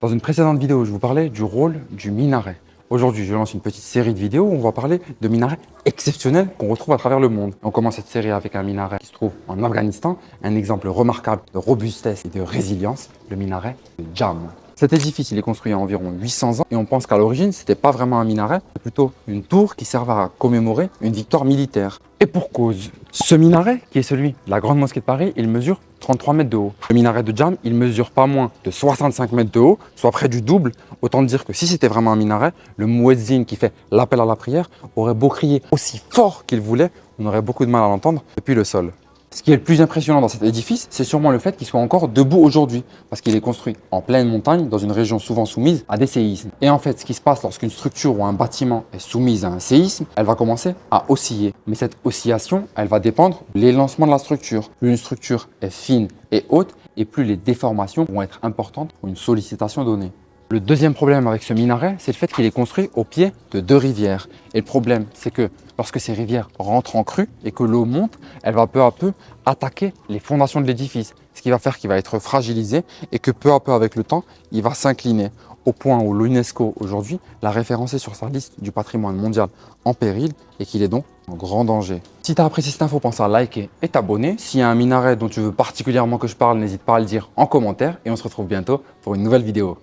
Dans une précédente vidéo, je vous parlais du rôle du minaret. Aujourd'hui, je lance une petite série de vidéos où on va parler de minarets exceptionnels qu'on retrouve à travers le monde. On commence cette série avec un minaret qui se trouve en Afghanistan, un exemple remarquable de robustesse et de résilience, le minaret de Jam. Cet édifice, il est construit il y a environ 800 ans et on pense qu'à l'origine, ce n'était pas vraiment un minaret, c'est plutôt une tour qui servait à commémorer une victoire militaire. Et pour cause, ce minaret, qui est celui de la Grande Mosquée de Paris, il mesure 33 mètres de haut. Le minaret de Jam, il mesure pas moins de 65 mètres de haut, soit près du double. Autant dire que si c'était vraiment un minaret, le muezzin qui fait l'appel à la prière aurait beau crier aussi fort qu'il voulait, on aurait beaucoup de mal à l'entendre depuis le sol. Ce qui est le plus impressionnant dans cet édifice, c'est sûrement le fait qu'il soit encore debout aujourd'hui, parce qu'il est construit en pleine montagne, dans une région souvent soumise à des séismes. Et en fait, ce qui se passe lorsqu'une structure ou un bâtiment est soumise à un séisme, elle va commencer à osciller. Mais cette oscillation, elle va dépendre de l'élancement de la structure. Plus une structure est fine et haute, et plus les déformations vont être importantes pour une sollicitation donnée. Le deuxième problème avec ce minaret, c'est le fait qu'il est construit au pied de deux rivières. Et le problème, c'est que lorsque ces rivières rentrent en crue et que l'eau monte, elle va peu à peu attaquer les fondations de l'édifice. Ce qui va faire qu'il va être fragilisé et que peu à peu avec le temps, il va s'incliner. Au point où l'UNESCO aujourd'hui l'a référencé sur sa liste du patrimoine mondial en péril et qu'il est donc en grand danger. Si tu as apprécié cette info, pense à liker et t'abonner. S'il y a un minaret dont tu veux particulièrement que je parle, n'hésite pas à le dire en commentaire et on se retrouve bientôt pour une nouvelle vidéo.